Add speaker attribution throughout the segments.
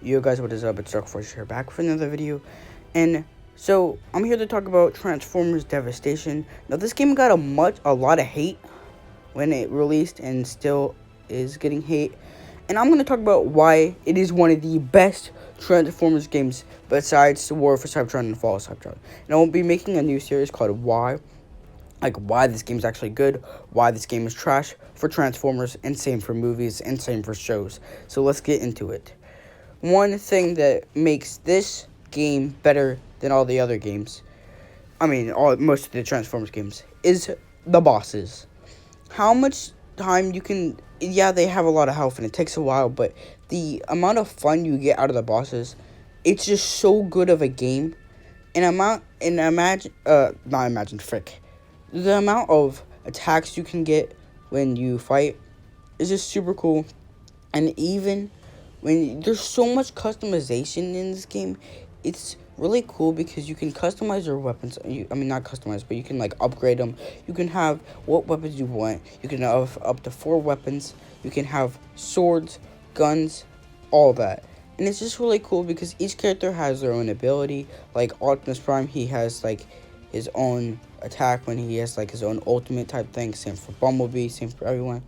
Speaker 1: Yo guys, what is up? It's Dark Force here, back with another video. And so I'm here to talk about Transformers Devastation. Now this game got a lot of hate when it released and still is getting hate. And I'm gonna talk about why it is one of the best Transformers games besides War for Cybertron and Fall of Cybertron. And I will be making a new series called Why this game's actually good, why this game is trash for Transformers, and same for movies, and same for shows. So let's get into it. One thing that makes this game better than all the other games, most of the Transformers games, is the bosses. How much time you can, they have a lot of health and it takes a while, but the amount of fun you get out of the bosses, it's just so good of a game. The amount of attacks you can get when you fight is just super cool. And even when there's so much customization in this game, it's really cool because you can customize your weapons. Not customize, but you can upgrade them. You can have what weapons you want. You can have up to 4 weapons. You can have swords, guns, all that. And it's just really cool because each character has their own ability. Like Optimus Prime, he has his own attack when he has his own ultimate type thing. Same for Bumblebee, same for everyone.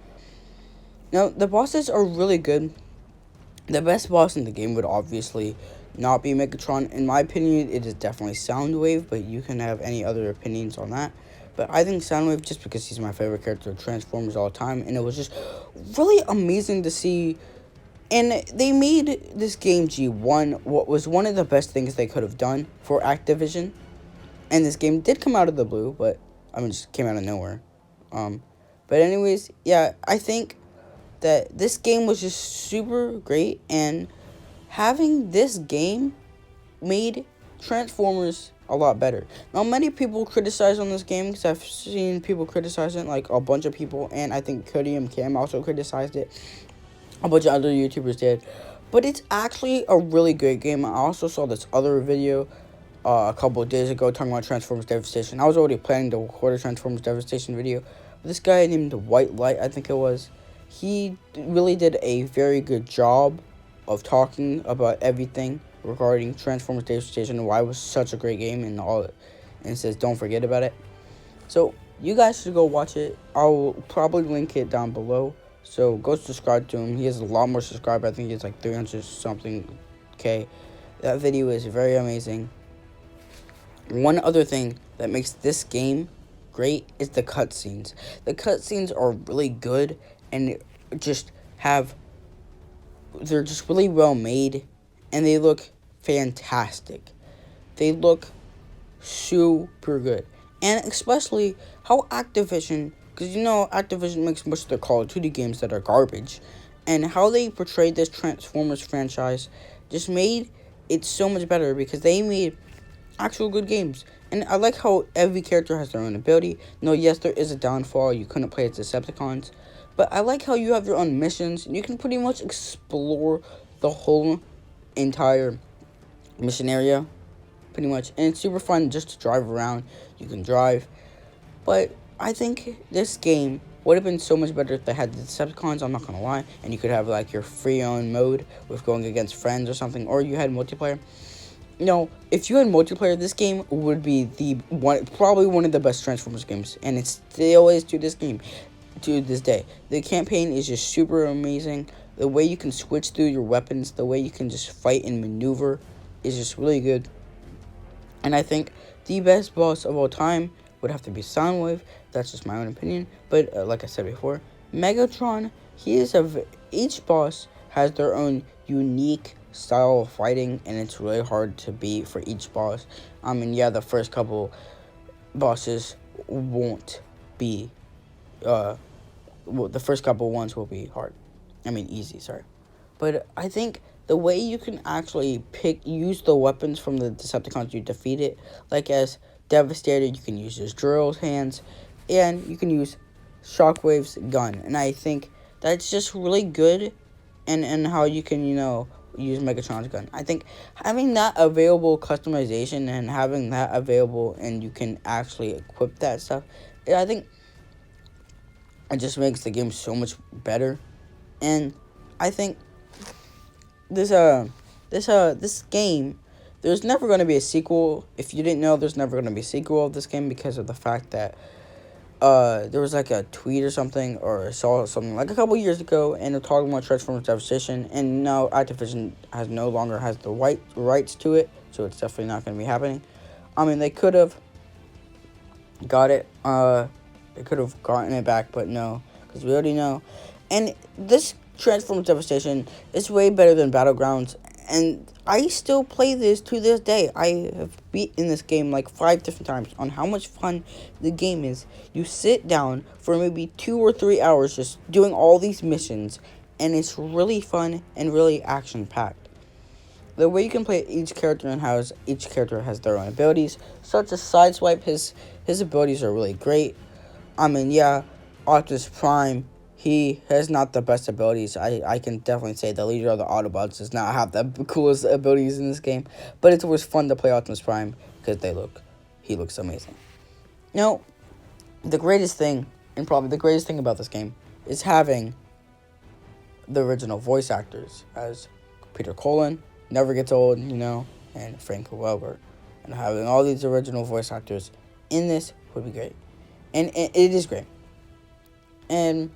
Speaker 1: Now the bosses are really good. The best boss in the game would obviously not be Megatron. In my opinion, it is definitely Soundwave, but you can have any other opinions on that. But I think Soundwave, just because he's my favorite character of Transformers all the time, and it was just really amazing to see. And they made this game G1 what was one of the best things they could have done for Activision. And this game did come out of the blue, but just came out of nowhere. But anyways, yeah, I think that this game was just super great, and having this game made Transformers a lot better. Now, many people criticize on this game, because I've seen people criticize it, a bunch of people, and I think Cody and Cam also criticized it. A bunch of other YouTubers did. But it's actually a really good game. I also saw this other video a couple of days ago talking about Transformers Devastation. I was already planning to record a Transformers Devastation video. But this guy named White Light, I think it was, he really did a very good job of talking about everything regarding Transformers Devastation and why it was such a great game and all, and says don't forget about it. So you guys should go watch it. I'll probably link it down below. So go subscribe to him. He has a lot more subscribers. I think he's 300 something K. That video is very amazing. One other thing that makes this game great is the cutscenes. The cutscenes are really good and they're just really well made, and they look fantastic. They look super good. And especially how Activision, because Activision makes most of their Call of Duty games that are garbage, and how they portrayed this Transformers franchise just made it so much better because they made actual good games. And I like how every character has their own ability. No, yes, there is a downfall. You couldn't play as Decepticons. But I like how you have your own missions, and you can pretty much explore the whole entire mission area, pretty much. And it's super fun just to drive around. You can drive. But I think this game would have been so much better if they had the Decepticons, I'm not going to lie. And you could have your free own mode with going against friends or something. Or you had multiplayer. If you had multiplayer, this game would be probably one of the best Transformers games. And it still is to this day. The campaign is just super amazing. The way you can switch through your weapons, the way you can just fight and maneuver is just really good. And I think the best boss of all time would have to be Soundwave. That's just my own opinion. But like I said before, Megatron, each boss has their own unique style of fighting, and it's really hard to beat for each boss. The first couple bosses won't be the first couple ones will be hard. Easy, sorry. But I think the way you can actually use the weapons from the Decepticons you defeat it, as Devastator, you can use his drill hands, and you can use Shockwave's gun. And I think that's just really good, and how you can, use Megatron's gun. I think having that available customization and having that available and you can actually equip that stuff, I think it just makes the game so much better. And I think this this game, there's never going to be a sequel. If you didn't know, there's never going to be a sequel of this game because of the fact that there was like a tweet or something, or I saw something like a couple years ago, and they're talking about Transformers Devastation, and now Activision no longer has the rights to it, so it's definitely not going to be happening. I mean, they could have got it, they could have gotten it back, but no, because we already know. And this Transformers Devastation is way better than Battlegrounds, and I still play this to this day. I have beaten this game like 5 different times on how much fun the game is. You sit down for maybe 2 or 3 hours just doing all these missions, and it's really fun and really action-packed. The way you can play each character and how each character has their own abilities, such as Sideswipe, his abilities are really great. I mean, yeah, Optimus Prime, he has not the best abilities. I can definitely say the leader of the Autobots does not have the coolest abilities in this game. But it's always fun to play Optimus Prime because he looks amazing. Now, the greatest thing, and probably the greatest thing about this game, is having the original voice actors as Peter Cullen, never gets old, and Frank Welker. And having all these original voice actors in this would be great. And it is great. And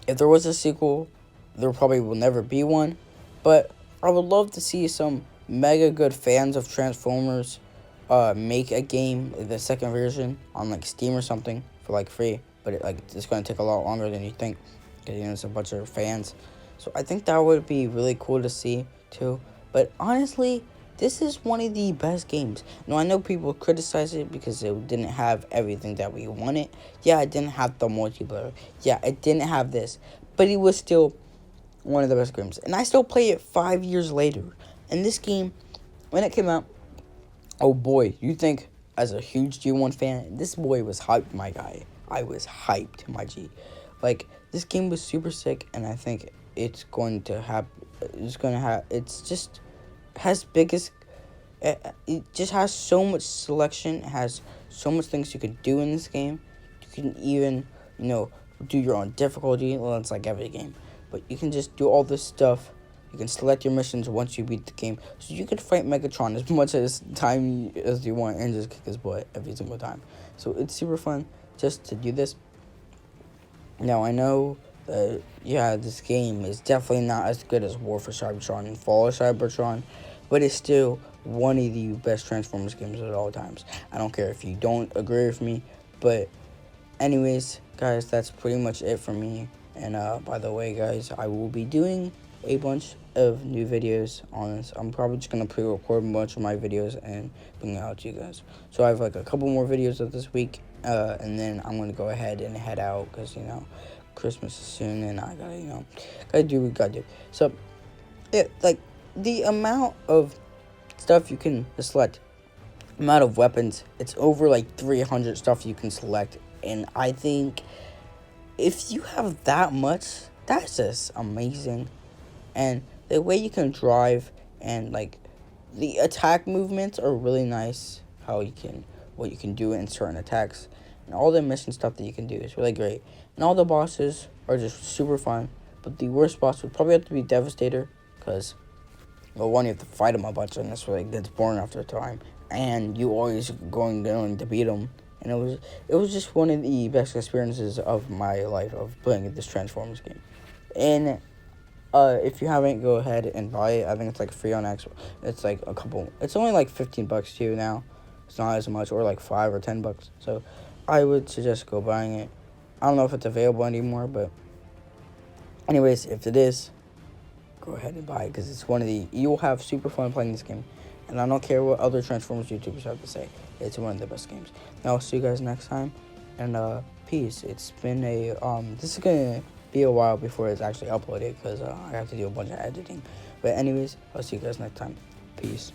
Speaker 1: if there was a sequel, there probably will never be one. But I would love to see some mega good fans of Transformers make a game, the second version, on like Steam or something for like free. But it's going to take a lot longer than you think, because it's a bunch of fans. So I think that would be really cool to see too. But honestly, this is one of the best games. Now, I know people criticize it because it didn't have everything that we wanted. Yeah, it didn't have the multiplayer. Yeah, it didn't have this. But it was still one of the best games. And I still play it 5 years later. And this game, when it came out, oh boy, you think as a huge G1 fan, this boy was hyped, my guy. I was hyped, my G. Like, this game was super sick, and I think it's going to have, it's just has biggest, it just has so much selection. It has so much things you could do in this game. You can even, do your own difficulty. Well, it's like every game, but you can just do all this stuff. You can select your missions once you beat the game, so you can fight Megatron as much time as you want and just kick his butt every single time. So it's super fun just to do this. Now, I know this game is definitely not as good as War for Cybertron and Fall of Cybertron, but it's still one of the best Transformers games at all times. I don't care if you don't agree with me, but anyways, guys, that's pretty much it for me. And by the way, guys, I will be doing a bunch of new videos on this. I'm probably just going to pre-record a bunch of my videos and bring it out to you guys. So I have like a couple more videos of this week, and then I'm going to go ahead and head out because, Christmas is soon, and I gotta do what we gotta do. So, the amount of stuff you can select, amount of weapons, it's over like 300 stuff you can select, and I think if you have that much, that's just amazing. And the way you can drive and the attack movements are really nice. What you can do in certain attacks, and all the mission stuff that you can do is really great. And all the bosses are just super fun. But the worst boss would probably have to be Devastator, because, well, one, you have to fight him a bunch, and this really gets boring after a time. And you always going to beat him. And it was just one of the best experiences of my life of playing this Transformers game. And if you haven't, go ahead and buy it. I think it's free on Xbox. It's only $15 too now. It's not as much, or $5 or $10. So I would suggest go buying it. I don't know if it's available anymore, but anyways, if it is, go ahead and buy it, because it's you'll have super fun playing this game. And I don't care what other Transformers YouTubers have to say. It's one of the best games. Now, I'll see you guys next time, and peace. It's been this is gonna be a while before it's actually uploaded, because I have to do a bunch of editing. But anyways, I'll see you guys next time. Peace.